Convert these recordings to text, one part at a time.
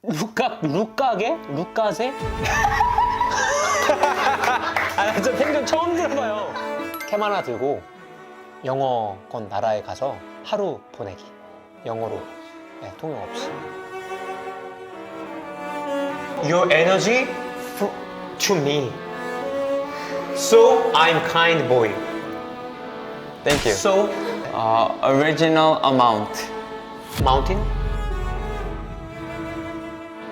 룩가게? 룩가세? 아, 저 생전 처음 들어봐요. 캠 하나 들고 영어권 나라에 가서 하루 보내기. 영어로. 네, 통역 없이. Your energy to me. So I'm kind boy. Thank you. So Original amount. mountain.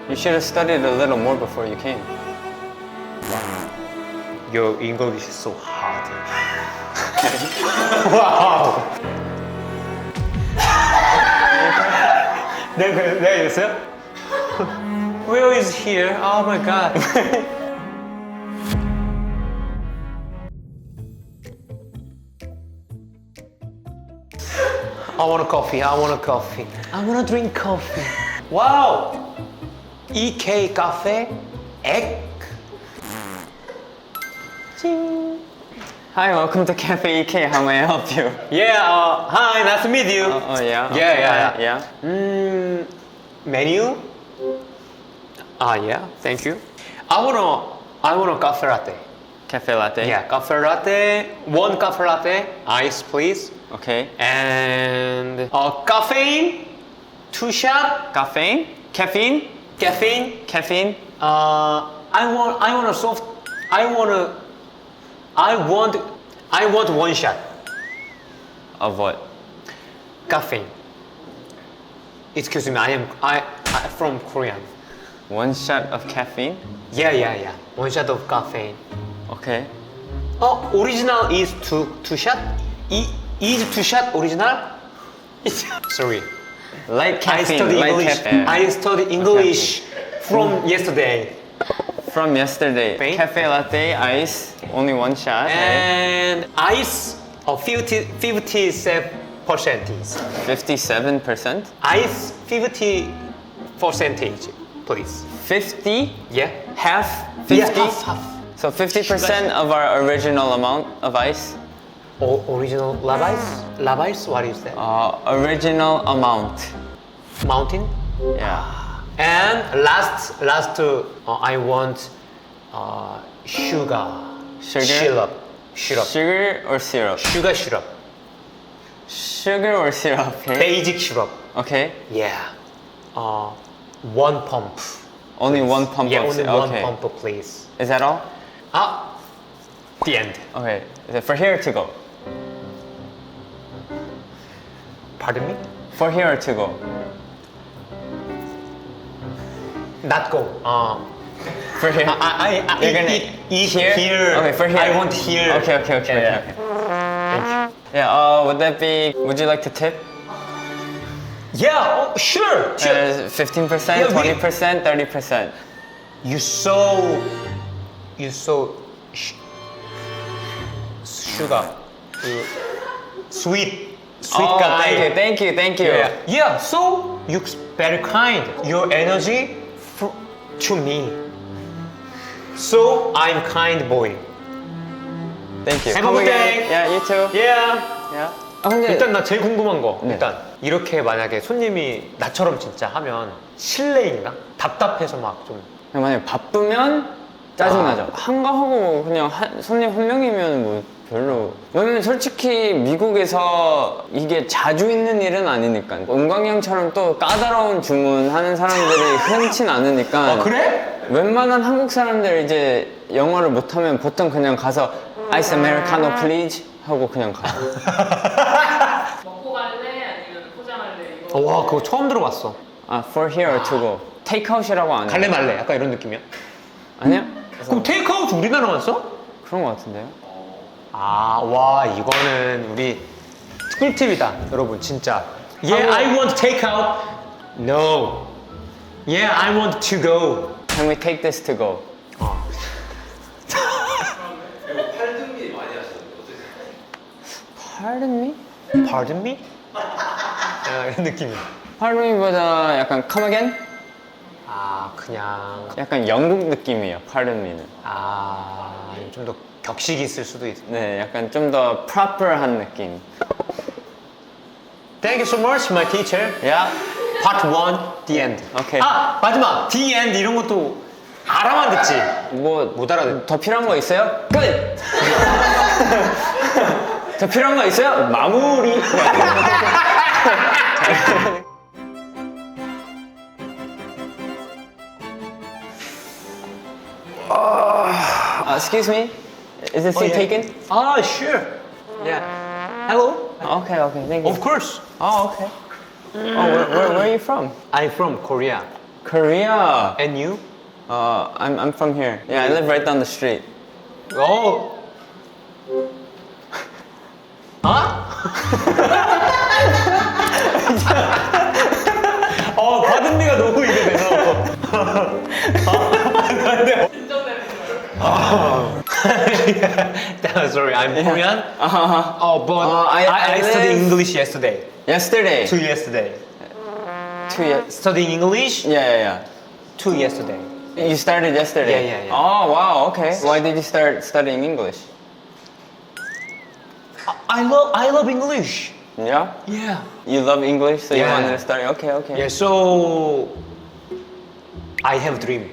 You should have studied a little more before you came. Your English is so hard. 와우. 내가 이랬어요? Where is here? Oh my god. I want a coffee. I want a coffee. I want to drink coffee. Wow. EK 카페 egg. Hi, welcome to Cafe EK. How may I help you? Yeah. Hi. Nice to meet you. Oh yeah. Yeah. Yeah. Menu? Yeah, thank you. I want a cafe latte. Cafe latte. Yeah, cafe latte. One cafe latte, ice please. Okay. And caffeine, 2 shot. Caffeine. Caffeine. Caffeine. Caffeine. I want a soft. I want 1 shot. Of what? Caffeine. Excuse me, I from Korean. 1 shot of caffeine. Yeah. 1 shot of caffeine. Okay. Original is 2 shot? Is 2 shot original? Sorry. Light caffeine. I study English from yesterday. From yesterday. Caffeine? Cafe latte, ice, only 1 shot. Right? And ice 57%. 57%. Ice 50%, please. 50. Yeah. Half. 50. Yeah, half. So 50% of our original amount of ice. Original Lavice? Lavice? What is that? Original amount. Mountain? Yeah. And last, I want sugar. Sugar? Syrup. Sugar or syrup? Sugar syrup. Sugar or syrup? Okay. Basic syrup. Okay. Yeah. 1 pump. Only 1 pump. Yeah, of only okay. 1 pump, please. Is that all? The end. Okay. Is it for here or to go? Pardon me? For here or to go? Not go. For here. You're gonna eat here? here. Okay, for here. I want here. Okay. Yeah. Okay. Yeah. Would that be? Would you like to tip? Yeah, sure. 15%, Yeah, 20%, 30%. You so sugar. Sweet guy. Thank you. Yeah, so you very kind. Your energy to me. So I'm kind boy. Thank you. Have a good day. Yeah, you too. Yeah. Yeah. 근데 일단 나 제일 궁금한 거 네. 일단 이렇게 만약에 손님이 나처럼 진짜 하면 실례인가? 답답해서 막 좀 만약에 바쁘면 짜증나죠. 한가하고 그냥 손님 한 명이면 뭐 별로. 왜냐면 솔직히 미국에서 이게 자주 있는 일은 아니니까. 은광이 형처럼 또 까다로운 주문하는 사람들이 흔치 않으니까. 그래? 웬만한 한국 사람들 이제 영어를 못하면 보통 그냥 가서 아이스 아메리카노 플리즈 하고 그냥 가요. 먹고 갈래? 아니면 포장할래? 이거 와 그거 처음 들어봤어. For here or to go. 테이크아웃이라고 안 해요. 갈래 말래 약간 이런 느낌이야? 아니요? 그럼 테이크아웃 우리나라만 써? 그런 거 같은데요? 와 이거는 우리 꿀팁이다 여러분 진짜. Yeah, I want takeout. No. Yeah, I want to go. Can we take this to go? Pardon me? Pardon me? 이런 느낌이야. Pardon me보다 약간 come again? 그냥 약간 영국 느낌이에요. Pardon me는. 좀 더 격식이 있을 수도 있어. 네, 약간 좀 더 proper한 느낌. Thank you so much, my teacher. Yeah. Part 1 The end. 오케이. 아 마지막 The end 이런 것도 알아만 듣지. 뭐 못 알아듣. 더 필요한 거 있어요? 끝! 더 필요한 거 있어요? 마무리! excuse me? Is this seat taken? Ah sure. Yeah. Hello. Okay, okay, thank you. Of course. Oh, okay. Oh, where are you from? I'm from Korea. Korea. And you? I'm from here. Yeah, I live right down the street. Oh. 아? 받은 데가 너무 이게 돼서. 인정되는 거예요. Sorry, I'm Korean. Oh, but I I studied live- English yesterday. Yesterday. Two yesterday. 2 years. Studying English? Yeah. Two yesterday. You started yesterday? Yeah. Oh, wow, okay. Why did you start studying English? I love English. Yeah? Yeah. You love English, so you Yeah. wanted to study? Okay. Yeah. So I have dream.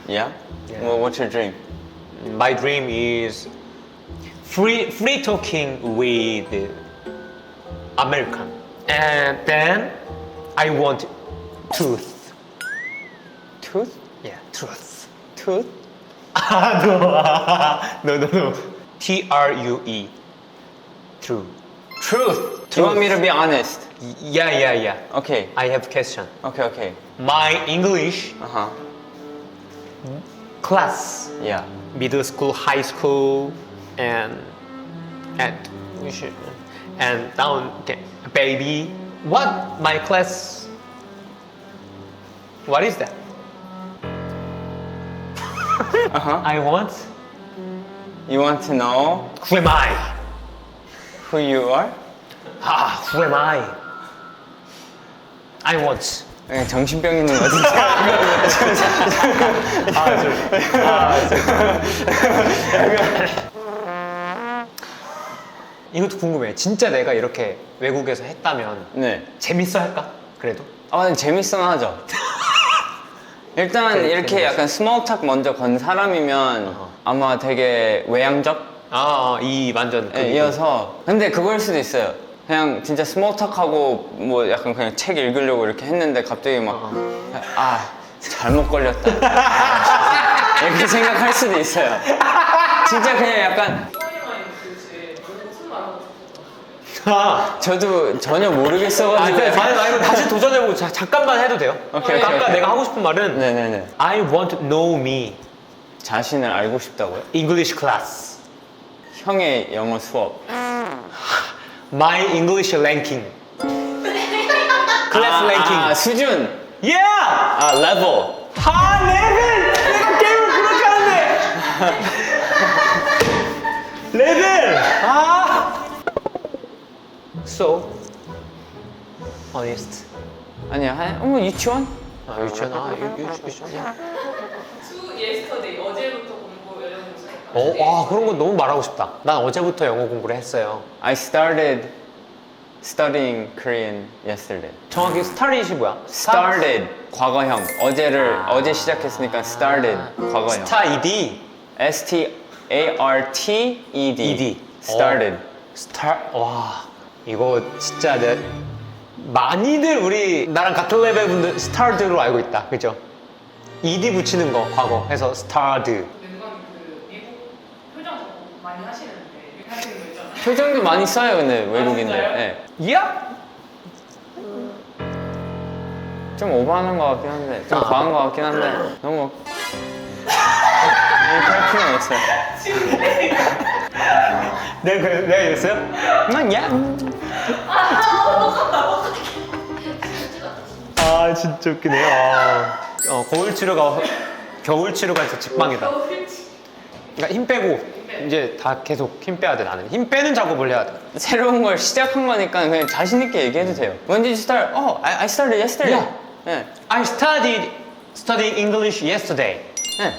Yeah? Yeah. Well, what's your dream? My dream is free talking with American, and then I want truth. Tooth? Yeah, truth. Tooth? No. TRUE. True. Truth. Do you want me to be honest? Yeah. Okay. I have question. Okay. My English Uh-huh. class, Yeah. middle school, high school, and we should and down okay, baby. What my class? What is that? Uh-huh. I want. You want to know Who am I? who you are? Who am I? I want. 그냥 정신병 있는 거 진짜. 이것도 궁금해. 진짜 내가 이렇게 외국에서 했다면 네. 재밌어 할까? 그래도? 근데 재밌어 하죠. 일단 그래, 이렇게 재밌어. 약간 스몰 탁 먼저 건 사람이면 아마 되게 외향적? 이 완전 그 이어서 근데 그걸 수도 있어요. 그냥 진짜 스몰 탁 하고 뭐 약간 그냥 책 읽으려고 이렇게 했는데 갑자기 막 잘못 걸렸다. 이렇게 생각할 수도 있어요. 진짜 그냥 약간 스토리마인 도대체 무슨 말하고 싶었어? 저도 전혀 모르겠어가지고 나 이거 다시 도전해보고 잠깐만 해도 돼요? 오케이, 아까 오케이. 내가 하고 싶은 말은 네네네. I want to know me 자신을 알고 싶다고요? English class 형의 영어 수업. My English ranking Class ranking 수준. Yeah! 레벨. 레벨! 내가 게임을 그렇게 하는데 레벨! So honest 아니야. 유치원? 유치원 To 유치원 yesterday 어제부터 공부 열려고 시작했다. 그런 건 너무 말하고 싶다. 난 어제부터 영어 공부를 했어요. I started studying Korean yesterday. 정확히 스타릿이 뭐야? Started 과거형. 어제 시작했으니까 started 과거형. 스타이디 STARTED. Started. 와 이거 진짜 많이들 우리 나랑 같은 레벨 분들 스타드로 알고 있다. 그죠? ED 붙이는 거 과거 해서 스타드. 은광이 그 미국 표정 작업 많이 하시는데 이렇게 하시는 거 있잖아요. 표정도 많이 써요, 근데 외국인들. 진짜요? 네. 야! 좀 오버하는 것 같긴 한데, 좀 과한 것 같긴 한데, 너무 이렇게 할 필요는 없어요. 내가 이랬어요? 야. 진짜 웃기네요. 거울 치료가 겨울 치료가 진짜 직방이다. 그러니까 힘 빼고 이제 다 계속 힘 빼야 돼 나는. 힘 빼는 작업을 해야 돼. 새로운 걸 시작한 거니까 그냥 자신 있게 얘기해도 돼요. When did you start? I started yesterday. Yeah. 네. I studied English yesterday. 네.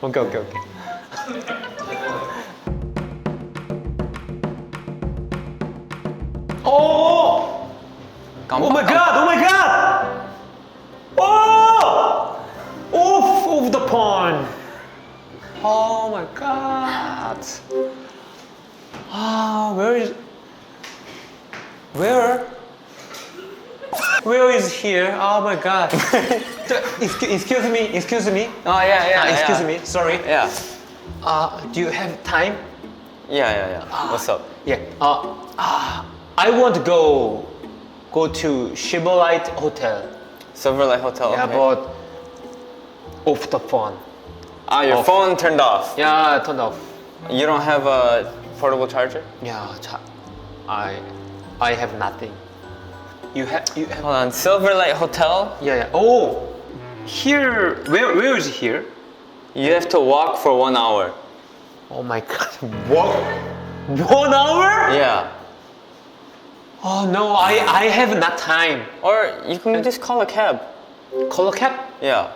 오케이. Oh my god! Oh my god! Oh! Off the pond. Oh my god. Ah, where is? Where? Where is here? Oh my god. Excuse me. Excuse me. Oh yeah. Excuse me. Sorry. Yeah. Do you have time? Yeah. What's up? Yeah. I want to go to Shibolite Hotel. Silverlight Hotel. Yeah, okay. but off the phone. Your off. phone turned off. Yeah, turned off. You don't have a portable charger? Yeah, I have nothing. You have. Hold on. Silverlight Hotel. Yeah. Oh, here. Where is here? You have to walk for 1 hour. Oh my god. What? 1 hour? Yeah. Oh no, I have not time. Or you can just call a cab. Call a cab? Yeah.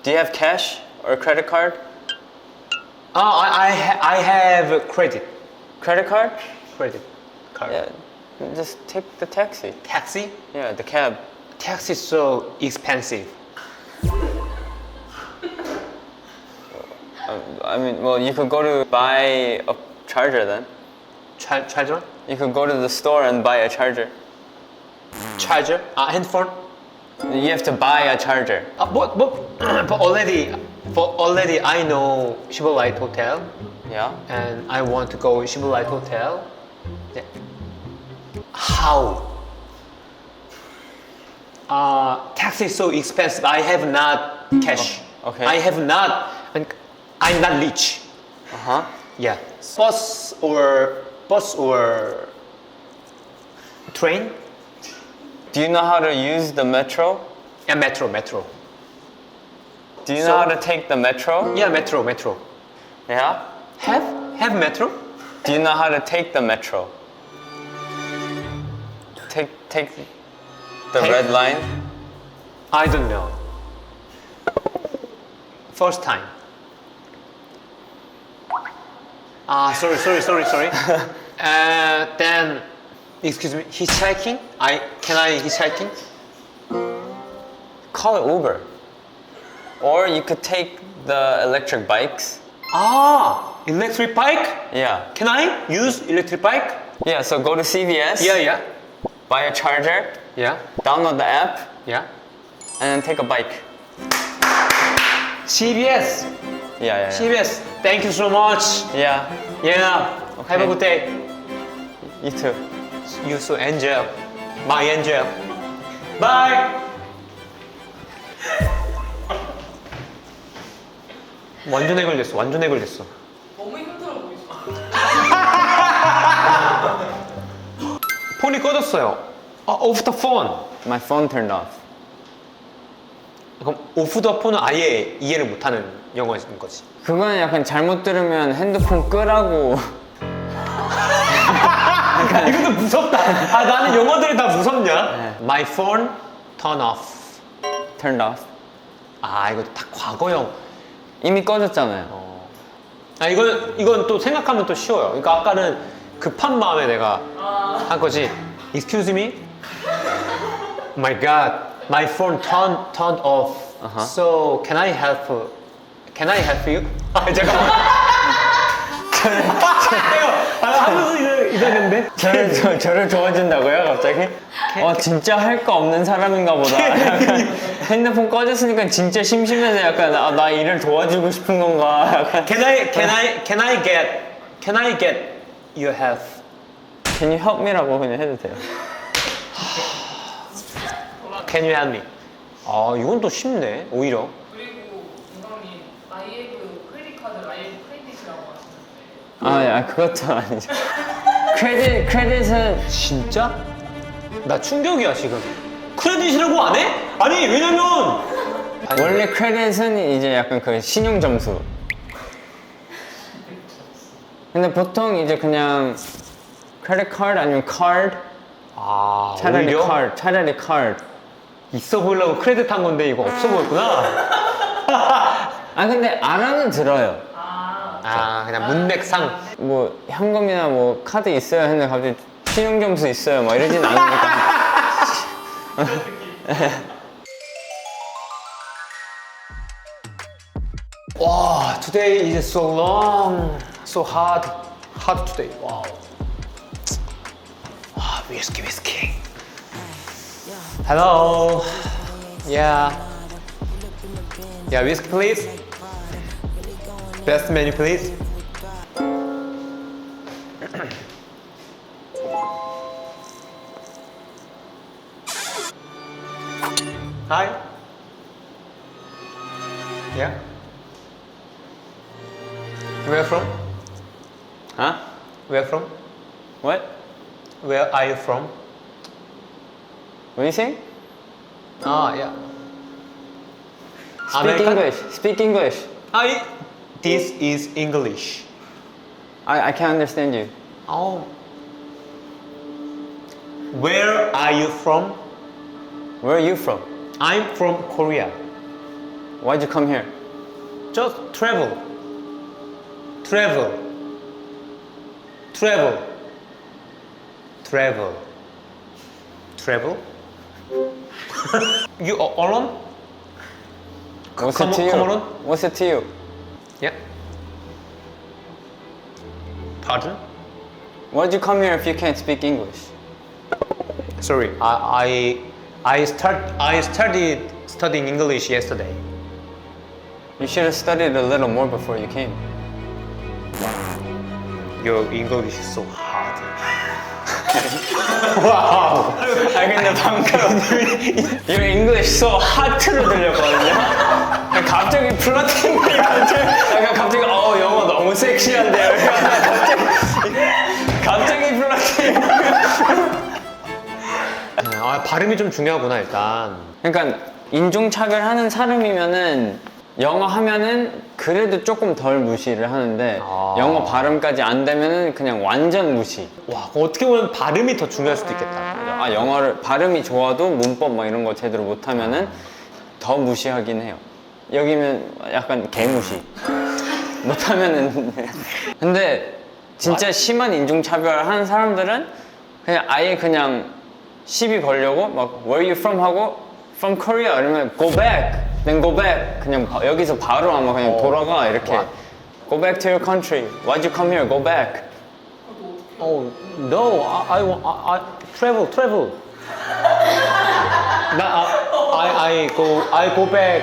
Do you have cash or credit card? I have credit. Credit card? Credit card. Yeah. Just take the taxi. Taxi? Yeah, the cab. Taxi is so expensive. I mean, well, you could go to buy a charger then. Charger? You could go to the store and buy a charger. Charger? Handphone? You have to buy a charger. But already I know Shibolite Hotel Yeah? and I want to go Shibolite Hotel. Yeah. How? Taxi is so expensive. I have not cash. Okay. I have not. I'm not rich. Uh-huh. Yeah. Bus or train? Do you know how to use the metro? Yeah, metro. Do you know how to take the metro? Yeah, metro. Yeah? Have metro? Do you know how to take the metro? Take the Take- red line? I don't know. First time. Sorry. Then, excuse me, hitchhiking? Can I hitchhiking? Call it Uber. Or you could take the electric bikes. Electric bike? Yeah. Can I use electric bike? Yeah, so go to CVS. Yeah. Buy a charger. Yeah. Download the app. Yeah. And then take a bike. CBS. Yeah. CBS. Thank you so much. Yeah. Yeah. Okay. Have a good day. You too. You so angel. My angel. Bye. 완전 해걸렸어. 너무 힘들어 보이시죠? 폰이 꺼졌어요. Off the phone. My phone turned off. 그럼 off the phone은 아예 이해를 못하는 영어인 거지. 그건 약간 잘못 들으면 핸드폰 끄라고. 이것도 무섭다. 나는 영어들이 다 무섭냐? My phone turn off. Turned off. 이거 다 과거형. 이미 꺼졌잖아요. 이건 또 생각하면 또 쉬워요. 그러니까 아까는 급한 마음에 내가 한 거지. Excuse me? My God, my phone turned off. So can I help you? 잠깐만. 하면서 이랬는데. 저를 도와준다고요, 갑자기? 진짜 할 거 없는 사람인가 보다. 약간 핸드폰 꺼졌으니까 진짜 심심해서 약간 나 일을 도와주고 싶은 건가. 약간 Can I get your help? Can you help me라고 그냥 해도 돼요. Can you help me? 이건 또 쉽네. 오히려. 그리고 공감님 아이에그 크레딧 카드 아이에그 크레딧이라고 하시는데 그것도 아니죠. 크레딧은 진짜? 나 충격이야 지금. 크레딧이라고 안 해? 아니 왜냐면 원래 크레딧은 이제 약간 그 신용 점수. 근데 보통 이제 그냥 크레딧 카드 아니면 카드. 차라리 카드. 있어 보이려고 크레딧 한 건데 이거 없어 보였구나. 근데 알아는 들어요. 그냥 문맥상. 뭐 현금이나 뭐 카드 있어요 했는데 갑자기 신용 점수 있어요 막 이러진 않으니까. 와, today is so long, so hard today. Wow. 아, whiskey. Hello. Yeah. Yeah, whiskey please. Best menu please. Hi. Yeah. Where from? Huh? Where from? What? Where are you from? What do you say? Ah, yeah. Speak American? English. Speak English. This is English. I can't understand you. Oh. Where are you from? Where are you from? I'm from Korea. Why'd you come here? Just travel. You alone? What's come it to on- you? come on. What's it to you? Yeah. Pardon? Why'd you come here if you can't speak English? Sorry, I started studying English yesterday. You should have studied a little more before you came. Your English is so hard. 와우. 아 근데 방금 Your English so hot로 들렸거든요. 갑자기 플러팅이 갑자기 영어 너무 섹시한데요. 갑자기 플러팅. 아, 발음이 좀 중요하구나 일단. 그러니까 인종차별하는 사람이면은 영어 하면은 그래도 조금 덜 무시를 하는데 아. 영어 발음까지 안 되면은 그냥 완전 무시. 와, 어떻게 보면 발음이 더 중요할 수도 있겠다. 아 영어를 발음이 좋아도 문법 막 이런 거 제대로 못하면은 더 무시하긴 해요. 여기면 약간 개무시. 못하면은 근데 진짜 심한 인종차별 하는 사람들은 그냥 아예 그냥 시비 걸려고 막 Where are you from 하고 From Korea 이러면 Go back, then go back 그냥 여기서 바로 아마 그냥 돌아가 이렇게 what? Go back to your country. Why'd you come here? Go back. Oh no, I travel. I go back.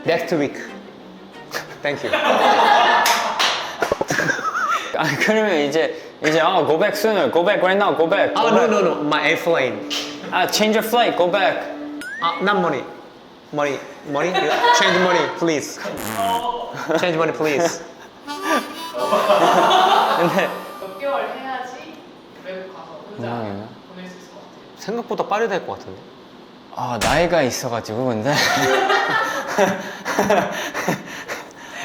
Next week. Thank you. 아 그러면 이제 go back sooner, go back right now, go back. Oh go back. no, my airplane. Change your flight, go back. Not money. Money. Change money, please. Change money, please. 근데 몇 개월 해야지 외국 가서 혼자 건강했나? 보낼 수 있을 것 같아요. 생각보다 빨리 될 것 같은데. 아 나이가 있어가지고 근데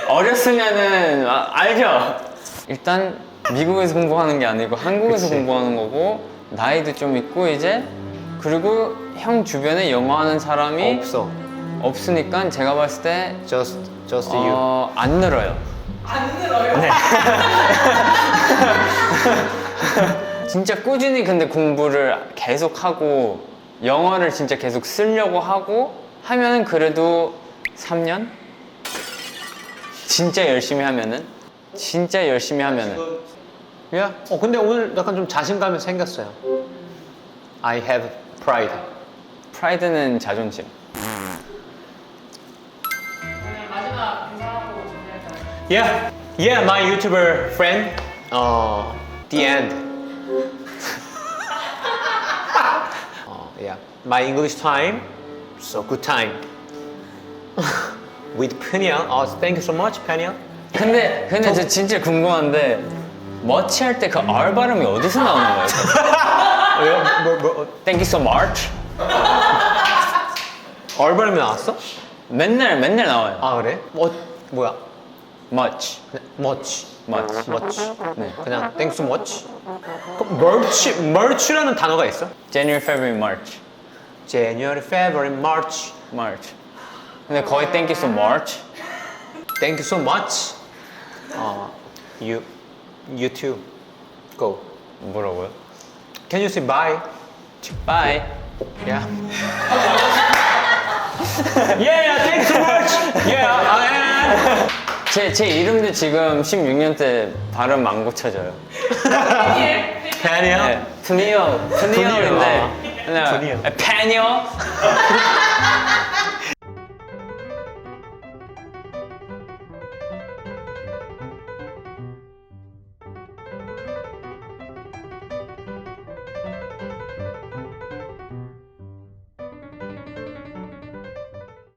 어렸으면은 알죠. 일단 미국에서 공부하는 게 아니고 한국에서 그치. 공부하는 거고 나이도 좀 있고 이제 그리고 형 주변에 영어 하는 사람이 없어. 없으니까 제가 봤을 때 Just you. 안 늘어요. 안 늘어요? 네. 진짜 꾸준히 근데 공부를 계속 하고 영어를 진짜 계속 쓰려고 하고 하면은 그래도 3년? 진짜 열심히 하면은 Yeah. 근데 오늘 약간 좀 자신감이 생겼어요. I have pride. 프라이드는 자존심. 그러면 마지막 인사하고 정리할까요? Yeah, my YouTuber friend. The end. Yeah, my English time, so good time. With Peniel. Thank you so much, Peniel. 근데 저 진짜 궁금한데 머치 할 때 그 R 발음이 어디서 나오는 거예요? 왜요? Thank you so much. 얼발음이 나왔어? 맨날 나와요. 아 그래? 뭐야? Much. Much. Much. 네. 그냥 Thanks so much. merch라는 단어가 있어? January, February, March. January, February, March. March. 근데 거의 Thank you so much. Thank you so much. You too. Go. 뭐라고요? Can you say bye? Bye. Yeah. Yeah, thanks so much. Yeah, I am. 제 이름도 지금 16년 때 발음 안 고쳐져요. 팬이요? 네, 푸니어인데 그냥 푸니어. 팬이요?